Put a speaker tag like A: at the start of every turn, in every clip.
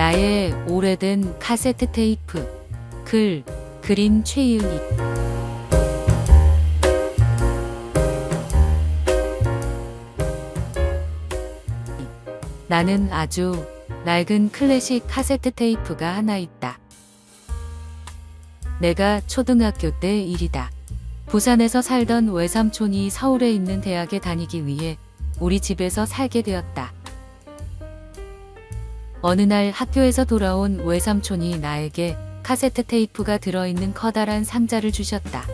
A: 나의 오래된 카세트 테이프. 글, 그림 최유익. 나는 아주 낡은 클래식 카세트 테이프가 하나 있다. 내가 초등학교 때 일이다. 부산에서 살던 외삼촌이 서울에 있는 대학에 다니기 위해 우리 집에서 살게 되었다. 어느 날 학교에서 돌아온 외삼촌이 나에게 카세트 테이프가 들어있는 커다란 상자를 주셨다.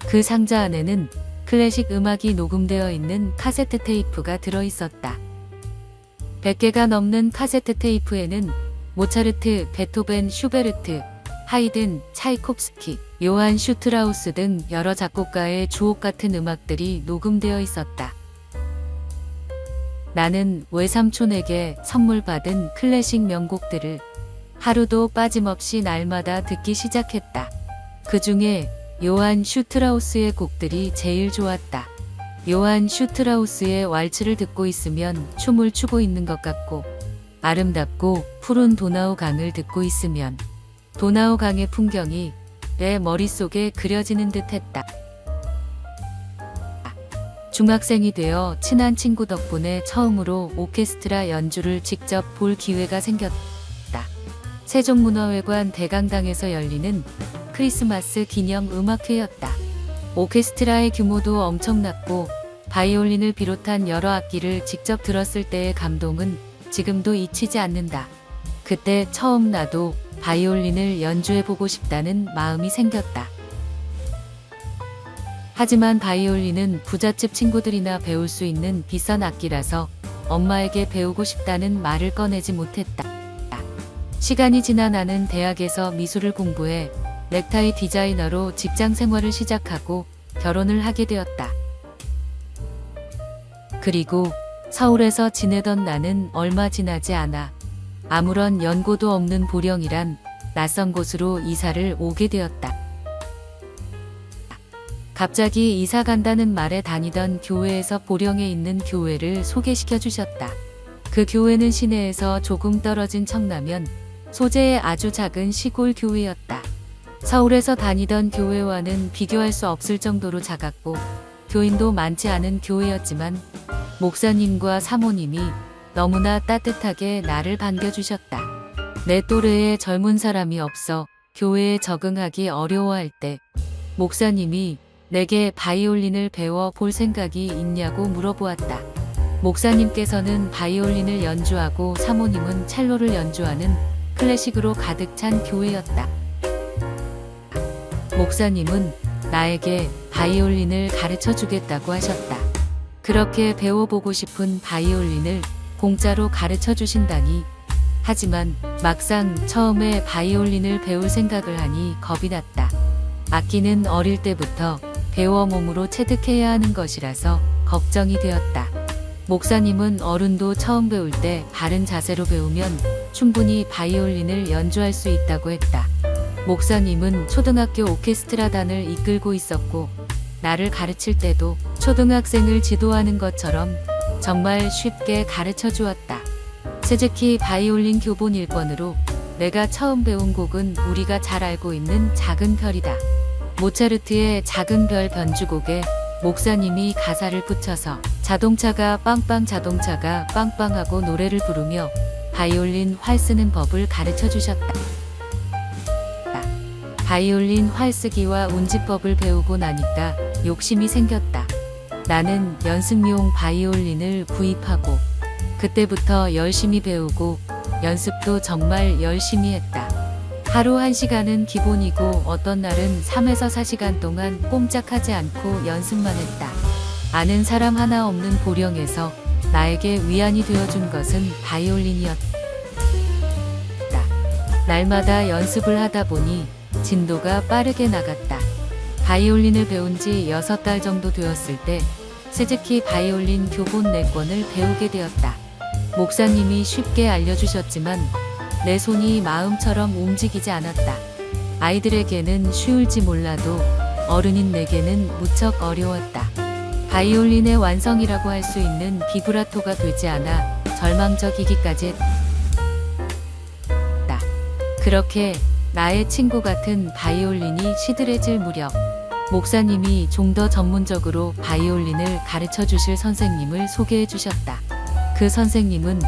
A: 그 상자 안에는 클래식 음악이 녹음되어 있는 카세트 테이프가 들어있었다. 100개가 넘는 카세트 테이프에는 모차르트, 베토벤, 슈베르트, 하이든, 차이콥스키, 요한 슈트라우스 등 여러 작곡가의 주옥 같은 음악들이 녹음되어 있었다. 나는 외삼촌에게 선물 받은 클래식 명곡들을 하루도 빠짐없이 날마다 듣기 시작했다. 그 중에 요한 슈트라우스의 곡들이 제일 좋았다. 요한 슈트라우스의 왈츠를 듣고 있으면 춤을 추고 있는 것 같고, 아름답고 푸른 도나우 강을 듣고 있으면 도나우 강의 풍경이 내 머릿속에 그려지는 듯 했다. 중학생이 되어 친한 친구 덕분에 처음으로 오케스트라 연주를 직접 볼 기회가 생겼다. 세종문화회관 대강당에서 열리는 크리스마스 기념 음악회였다. 오케스트라의 규모도 엄청났고 바이올린을 비롯한 여러 악기를 직접 들었을 때의 감동은 지금도 잊히지 않는다. 그때 처음 나도 바이올린을 연주해보고 싶다는 마음이 생겼다. 하지만 바이올린은 부잣집 친구들이나 배울 수 있는 비싼 악기라서 엄마에게 배우고 싶다는 말을 꺼내지 못했다. 시간이 지나 나는 대학에서 미술을 공부해 넥타이 디자이너로 직장 생활을 시작하고 결혼을 하게 되었다. 그리고 서울에서 지내던 나는 얼마 지나지 않아 아무런 연고도 없는 보령이란 낯선 곳으로 이사를 오게 되었다. 갑자기 이사 간다는 말에 다니던 교회에서 보령에 있는 교회를 소개시켜 주셨다. 그 교회는 시내에서 조금 떨어진 청라면 소재의 아주 작은 시골 교회였다. 서울에서 다니던 교회와는 비교할 수 없을 정도로 작았고 교인도 많지 않은 교회였지만 목사님과 사모님이 너무나 따뜻하게 나를 반겨주셨다. 내 또래의 젊은 사람이 없어 교회에 적응하기 어려워할 때 목사님이 내게 바이올린을 배워 볼 생각이 있냐고 물어보았다. 목사님께서는 바이올린을 연주하고 사모님은 첼로를 연주하는 클래식으로 가득 찬 교회였다. 목사님은 나에게 바이올린을 가르쳐 주겠다고 하셨다. 그렇게 배워보고 싶은 바이올린을 공짜로 가르쳐 주신다니. 하지만 막상 처음에 바이올린을 배울 생각을 하니 겁이 났다. 악기는 어릴 때부터 배워 몸으로 체득해야 하는 것이라서 걱정이 되었다. 목사님은 어른도 처음 배울 때 바른 자세로 배우면 충분히 바이올린을 연주할 수 있다고 했다. 목사님은 초등학교 오케스트라단을 이끌고 있었고 나를 가르칠 때도 초등학생을 지도하는 것처럼 정말 쉽게 가르쳐 주었다. 스즈키 바이올린 교본 1권으로 내가 처음 배운 곡은 우리가 잘 알고 있는 작은 별이다. 모차르트의 작은 별 변주곡에 목사님이 가사를 붙여서 자동차가 빵빵하고 노래를 부르며 바이올린 활 쓰는 법을 가르쳐 주셨다. 바이올린 활 쓰기와 운지법을 배우고 나니까 욕심이 생겼다. 나는 연습용 바이올린을 구입하고 그때부터 열심히 배우고 연습도 정말 열심히 했다. 하루 1시간은 기본이고 어떤 날은 3에서 4시간 동안 꼼짝하지 않고 연습만 했다. 아는 사람 하나 없는 보령에서 나에게 위안이 되어준 것은 바이올린이었다. 날마다 연습을 하다 보니 진도가 빠르게 나갔다. 바이올린을 배운 지 6달 정도 되었을 때 스즈키 바이올린 교본 4권을 배우게 되었다. 목사님이 쉽게 알려주셨지만 내 손이 마음처럼 움직이지 않았다. 아이들에게는 쉬울지 몰라도 어른인 내게는 무척 어려웠다. 바이올린의 완성이라고 할 수 있는 비브라토가 되지 않아 절망적이기까지 했다. 그렇게 나의 친구 같은 바이올린이 시들해질 무렵 목사님이 좀 더 전문적으로 바이올린을 가르쳐 주실 선생님을 소개해 주셨다. 그 선생님은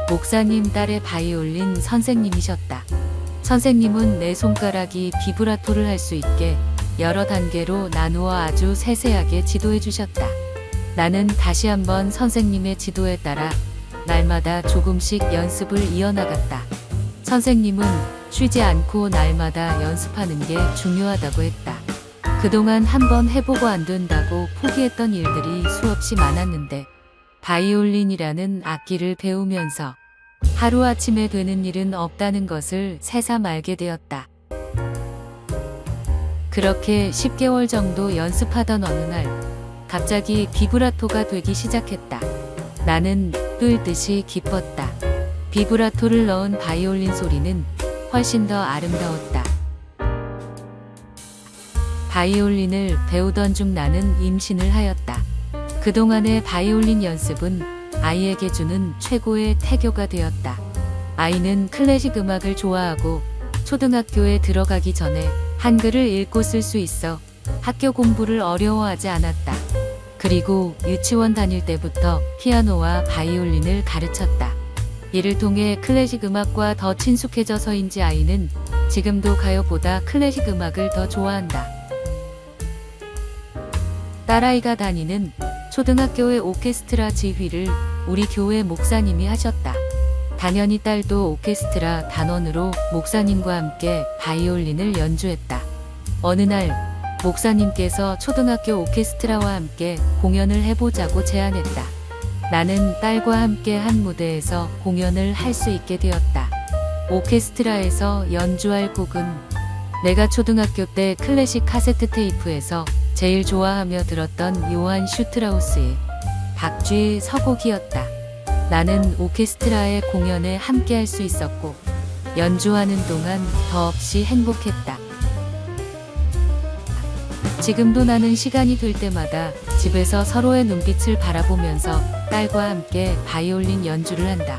A: 목사님 딸의 바이올린 선생님이셨다. 선생님은 내 손가락이 비브라토를 할 수 있게 여러 단계로 나누어 아주 세세하게 지도해 주셨다. 나는 다시 한번 선생님의 지도에 따라 날마다 조금씩 연습을 이어나갔다. 선생님은 쉬지 않고 날마다 연습하는 게 중요하다고 했다. 그동안 한번 해보고 안 된다고 포기했던 일들이 수없이 많았는데 바이올린이라는 악기를 배우면서 하루아침에 되는 일은 없다는 것을 새삼 알게 되었다. 그렇게 10개월 정도 연습하던 어느 날 갑자기 비브라토가 되기 시작했다. 나는 뚫듯이 기뻤다. 비브라토를 넣은 바이올린 소리는 훨씬 더 아름다웠다. 바이올린을 배우던 중 나는 임신을 하였다. 그동안의 바이올린 연습은 아이에게 주는 최고의 태교가 되었다. 아이는 클래식 음악을 좋아하고 초등학교에 들어가기 전에 한글을 읽고 쓸 수 있어 학교 공부를 어려워하지 않았다. 그리고 유치원 다닐 때부터 피아노와 바이올린을 가르쳤다. 이를 통해 클래식 음악과 더 친숙해져서인지 아이는 지금도 가요보다 클래식 음악을 더 좋아한다. 딸아이가 다니는 초등학교의 오케스트라 지휘를 우리 교회 목사님이 하셨다. 당연히 딸도 오케스트라 단원으로 목사님과 함께 바이올린을 연주했다. 어느 날 목사님께서 초등학교 오케스트라와 함께 공연을 해보자고 제안했다. 나는 딸과 함께 한 무대에서 공연을 할 수 있게 되었다. 오케스트라에서 연주할 곡은 내가 초등학교 때 클래식 카세트 테이프에서 제일 좋아하며 들었던 요한 슈트라우스의 박쥐의 서곡이었다. 나는 오케스트라의 공연에 함께 할 수 있었고 연주하는 동안 더없이 행복했다. 지금도 나는 시간이 될 때마다 집에서 서로의 눈빛을 바라보면서 딸과 함께 바이올린 연주를 한다.